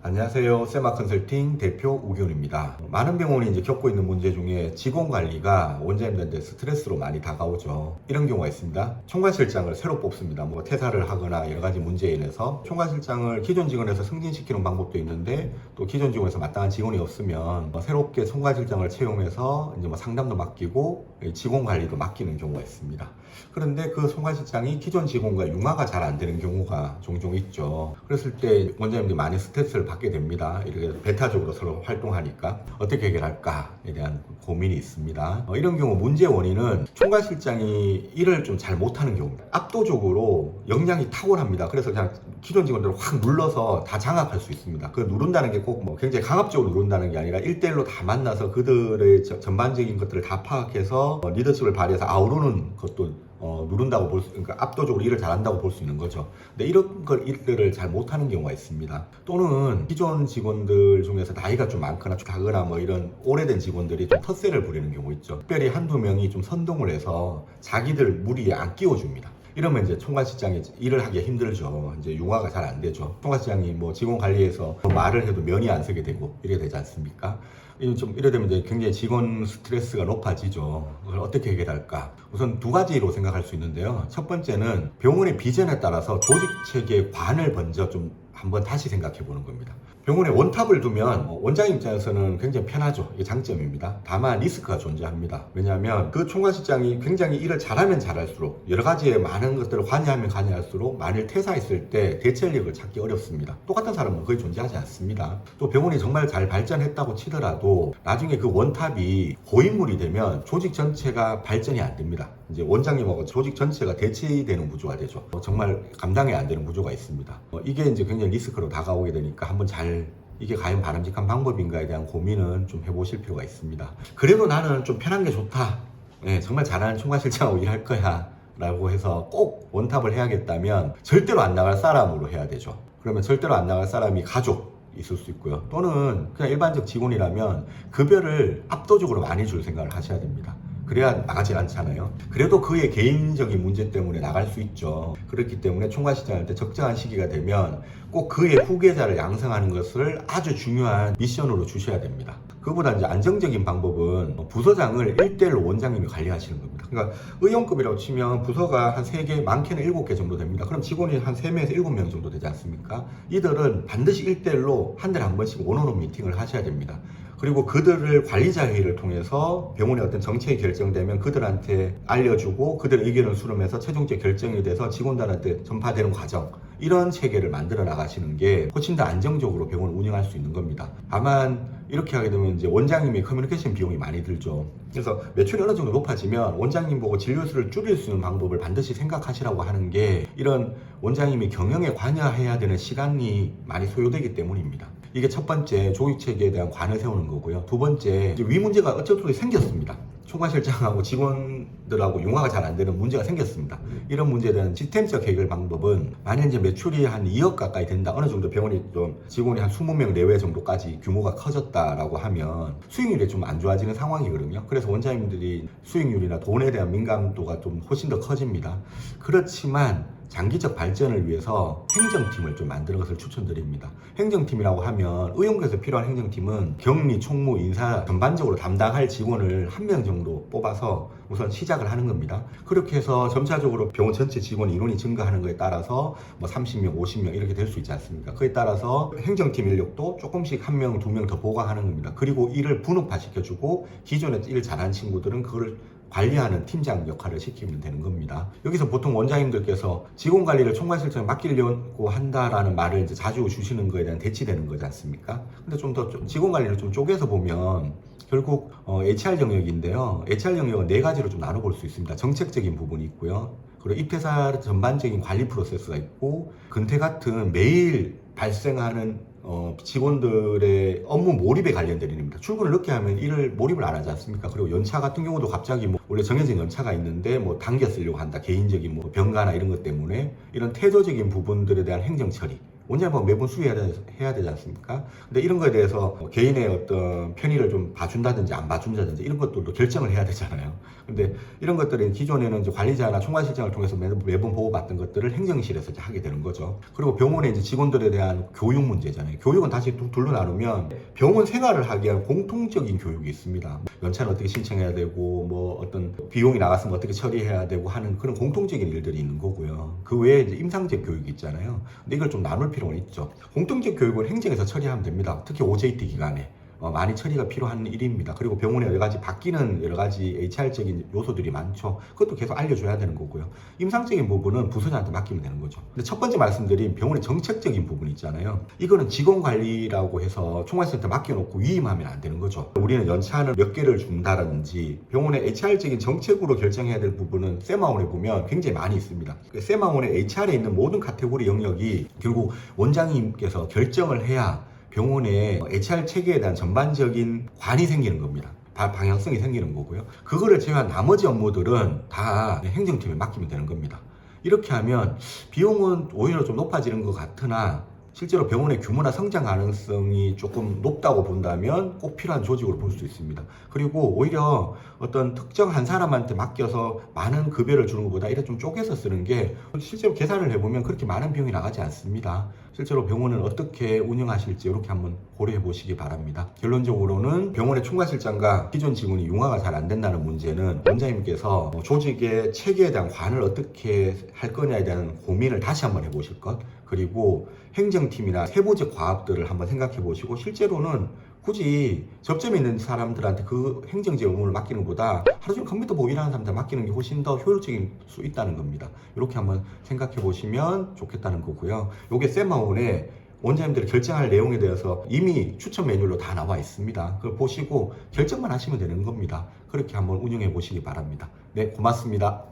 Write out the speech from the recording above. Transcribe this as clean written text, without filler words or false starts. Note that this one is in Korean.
안녕하세요. 세마 컨설팅 대표 우기훈입니다. 많은 병원이 이제 겪고 있는 문제 중에 직원 관리가 원장님들한테 스트레스로 많이 다가오죠. 이런 경우가 있습니다. 총괄실장을 새로 뽑습니다. 뭐 퇴사를 하거나 여러 가지 문제에 인해서 총괄실장을 기존 직원에서 승진시키는 방법도 있는데 또 기존 직원에서 마땅한 직원이 없으면 새롭게 총괄실장을 채용해서 이제 상담도 맡기고 직원 관리도 맡기는 경우가 있습니다. 그런데 그 총괄실장이 기존 직원과 융화가 잘 안 되는 경우가 종종 있죠. 그랬을 때 원장님들이 많이 스트레스를 받게 됩니다. 이렇게 배타적으로 서로 활동하니까 어떻게 해결할까에 대한 고민이 있습니다. 이런 경우 문제의 원인은 총괄실장이 일을 좀 잘 못하는 경우입니다. 압도적으로 역량이 탁월합니다. 그래서 그냥 기존 직원들을 확 눌러서 다 장악할 수 있습니다. 그 누른다는 게 꼭 굉장히 강압적으로 누른다는 게 아니라 1대1로 다 만나서 그들의 전반적인 것들을 다 파악해서 리더십을 발휘해서 아우르는 것도 누른다고 그러니까 압도적으로 일을 잘한다고 볼 수 있는 거죠. 근데 이런 일들을 잘 못하는 경우가 있습니다. 또는 기존 직원들 중에서 나이가 좀 많거나 작거나 이런 오래된 직원들이 좀 텃세를 부리는 경우 있죠. 특별히 한두 명이 좀 선동을 해서 자기들 무리에 안 끼워줍니다. 이러면 이제 총괄실장이 일을 하기가 힘들죠. 이제 융화가 잘 안 되죠. 총괄실장이 직원 관리에서 말을 해도 면이 안 서게 되고 이래 되지 않습니까? 이래 되면 이제 굉장히 직원 스트레스가 높아지죠. 그걸 어떻게 해결할까? 우선 두 가지로 생각할 수 있는데요. 첫 번째는 병원의 비전에 따라서 조직 체계의 관을 먼저 좀 한번 다시 생각해 보는 겁니다. 병원에 원탑을 두면 원장님 입장에서는 굉장히 편하죠. 이게 장점입니다. 다만 리스크가 존재합니다. 왜냐하면 그 총괄실장이 굉장히 일을 잘하면 잘할수록 여러 가지의 많은 것들을 관여하면 관여할수록 만일 퇴사했을 때 대체력을 찾기 어렵습니다. 똑같은 사람은 거의 존재하지 않습니다. 또 병원이 정말 잘 발전했다고 치더라도 나중에 그 원탑이 고인물이 되면 조직 전체가 발전이 안 됩니다. 이제 원장님하고 조직 전체가 대치되는 구조가 되죠. 정말 감당이 안 되는 구조가 있습니다. 이게 이제 굉장히 리스크로 다가오게 되니까 한번 이게 과연 바람직한 방법인가에 대한 고민은 좀 해보실 필요가 있습니다. 그래도 나는 좀 편한 게 좋다. 정말 잘하는 총괄실장하고 일할 거야. 라고 해서 꼭 원탑을 해야겠다면 절대로 안 나갈 사람으로 해야 되죠. 그러면 절대로 안 나갈 사람이 가족 있을 수 있고요. 또는 그냥 일반적 직원이라면 급여를 압도적으로 많이 줄 생각을 하셔야 됩니다. 그래야 나가지 않잖아요. 그래도 그의 개인적인 문제 때문에 나갈 수 있죠. 그렇기 때문에 총괄실장할 때 적정한 시기가 되면 꼭 그의 후계자를 양성하는 것을 아주 중요한 미션으로 주셔야 됩니다. 그보다 이제 안정적인 방법은 부서장을 1대1로 원장님이 관리하시는 겁니다. 그러니까 의원급이라고 치면 부서가 한 3개, 많게는 7개 정도 됩니다. 그럼 직원이 한 3명에서 7명 정도 되지 않습니까? 이들은 반드시 1대1로 한 달에 한 번씩 원어원 미팅을 하셔야 됩니다. 그리고 그들을 관리자 회의를 통해서 병원의 어떤 정책이 결정되면 그들한테 알려주고 그들의 의견을 수렴해서 최종적 결정이 돼서 직원들한테 전파되는 과정, 이런 체계를 만들어 나가시는 게 훨씬 더 안정적으로 병원을 운영할 수 있는 겁니다. 다만 이렇게 하게 되면 이제 원장님의 커뮤니케이션 비용이 많이 들죠. 그래서 매출이 어느 정도 높아지면 원장님 보고 진료수를 줄일 수 있는 방법을 반드시 생각하시라고 하는 게 이런 원장님이 경영에 관여해야 되는 시간이 많이 소요되기 때문입니다. 이게 첫 번째 조직체계에 대한 관을 세우는 거고요. 두 번째 위 문제가 어쩔 수 없이 생겼습니다. 총괄실장하고 직원들하고 융화가 잘 안 되는 문제가 생겼습니다. 이런 문제에 대한 시스템적 해결 방법은 만약 이제 매출이 한 2억 가까이 된다, 어느 정도 병원이 좀 직원이 한 20명 내외 정도까지 규모가 커졌다라고 하면 수익률이 좀 안 좋아지는 상황이거든요. 그래서 원장님들이 수익률이나 돈에 대한 민감도가 좀 훨씬 더 커집니다. 그렇지만 장기적 발전을 위해서 행정팀을 좀 만드는 것을 추천드립니다. 행정팀이라고 하면 의용에서 필요한 행정팀은 격리, 총무, 인사 전반적으로 담당할 직원을 1명 정도 뽑아서 우선 시작을 하는 겁니다. 그렇게 해서 점차적으로 병원 전체 직원 인원이 증가하는 것에 따라서 30명, 50명 이렇게 될 수 있지 않습니까? 그에 따라서 행정팀 인력도 조금씩 1명, 2명 더 보강하는 겁니다. 그리고 일을 분업화 시켜주고 기존에 일 잘하는 친구들은 그걸 관리하는 팀장 역할을 시키면 되는 겁니다. 여기서 보통 원장님들께서 직원 관리를 총괄실장에 맡기려고 한다라는 말을 이제 자주 주시는 거에 대한 대치되는 거지 않습니까? 근데 좀 더 직원 관리를 좀 쪼개서 보면 결국 HR 영역인데요. HR 영역은 4가지로 좀 나눠볼 수 있습니다. 정책적인 부분이 있고요. 그리고 입퇴사 전반적인 관리 프로세스가 있고, 근태 같은 매일 발생하는 직원들의 업무 몰입에 관련된 일입니다. 출근을 늦게 하면 일을 몰입을 안 하지 않습니까? 그리고 연차 같은 경우도 갑자기 원래 정해진 연차가 있는데 당겨 쓰려고 한다. 개인적인 병가나 이런 것 때문에 이런 태도적인 부분들에 대한 행정 처리, 원장님은 매번 수리해야 되지 않습니까? 근데 이런 거에 대해서 개인의 어떤 편의를 좀 봐준다든지 안 봐준다든지 이런 것들도 결정을 해야 되잖아요. 근데 이런 것들은 기존에는 이제 관리자나 총괄실장을 통해서 매번 보고받던 것들을 행정실에서 이제 하게 되는 거죠. 그리고 병원의 이제 직원들에 대한 교육 문제잖아요. 교육은 다시 둘로 나누면 병원 생활을 하기 위한 공통적인 교육이 있습니다. 연차는 어떻게 신청해야 되고 뭐 어떤 비용이 나갔으면 어떻게 처리해야 되고 하는 그런 공통적인 일들이 있는 거고요. 그 외에 이제 임상적 교육이 있잖아요. 근데 이걸 좀 나눌 필요는 있죠. 공통적 교육은 행정에서 처리하면 됩니다. 특히 OJT 기간에. 많이 처리가 필요한 일입니다. 그리고 병원에 여러 가지 바뀌는 여러 가지 HR적인 요소들이 많죠. 그것도 계속 알려줘야 되는 거고요. 임상적인 부분은 부서장한테 맡기면 되는 거죠. 근데 첫 번째 말씀드린 병원의 정책적인 부분 있잖아요. 이거는 직원 관리라고 해서 총괄센터 맡겨놓고 위임하면 안 되는 거죠. 우리는 연차는 몇 개를 준다든지 병원의 HR적인 정책으로 결정해야 될 부분은 세마원에 보면 굉장히 많이 있습니다. 세마원의 HR에 있는 모든 카테고리 영역이 결국 원장님께서 결정을 해야 병원의 HR 체계에 대한 전반적인 관이 생기는 겁니다. 방향성이 생기는 거고요. 그거를 제외한 나머지 업무들은 다 행정팀에 맡기면 되는 겁니다. 이렇게 하면 비용은 오히려 좀 높아지는 것 같으나 실제로 병원의 규모나 성장 가능성이 조금 높다고 본다면 꼭 필요한 조직으로 볼 수 있습니다. 그리고 오히려 어떤 특정 한 사람한테 맡겨서 많은 급여를 주는 것보다 이렇게 좀 쪼개서 쓰는 게 실제로 계산을 해보면 그렇게 많은 비용이 나가지 않습니다. 실제로 병원은 어떻게 운영하실지 이렇게 한번 고려해 보시기 바랍니다. 결론적으로는 병원의 총괄실장과 기존 직원이 융화가 잘 안 된다는 문제는 원장님께서 조직의 체계에 대한 관을 어떻게 할 거냐에 대한 고민을 다시 한번 해보실 것, 그리고 행정팀이나 세부적 과업들을 한번 생각해 보시고 실제로는 굳이 접점에 있는 사람들한테 그 행정적 업무를 맡기는 것보다 하루 종일 컴퓨터 보고 일하는 사람한테 맡기는 게 훨씬 더 효율적일 수 있다는 겁니다. 이렇게 한번 생각해 보시면 좋겠다는 거고요. 이게 세마온에 원장님들이 결정할 내용에 대해서 이미 추천 매뉴얼로 다 나와 있습니다. 그걸 보시고 결정만 하시면 되는 겁니다. 그렇게 한번 운영해 보시기 바랍니다. 네, 고맙습니다.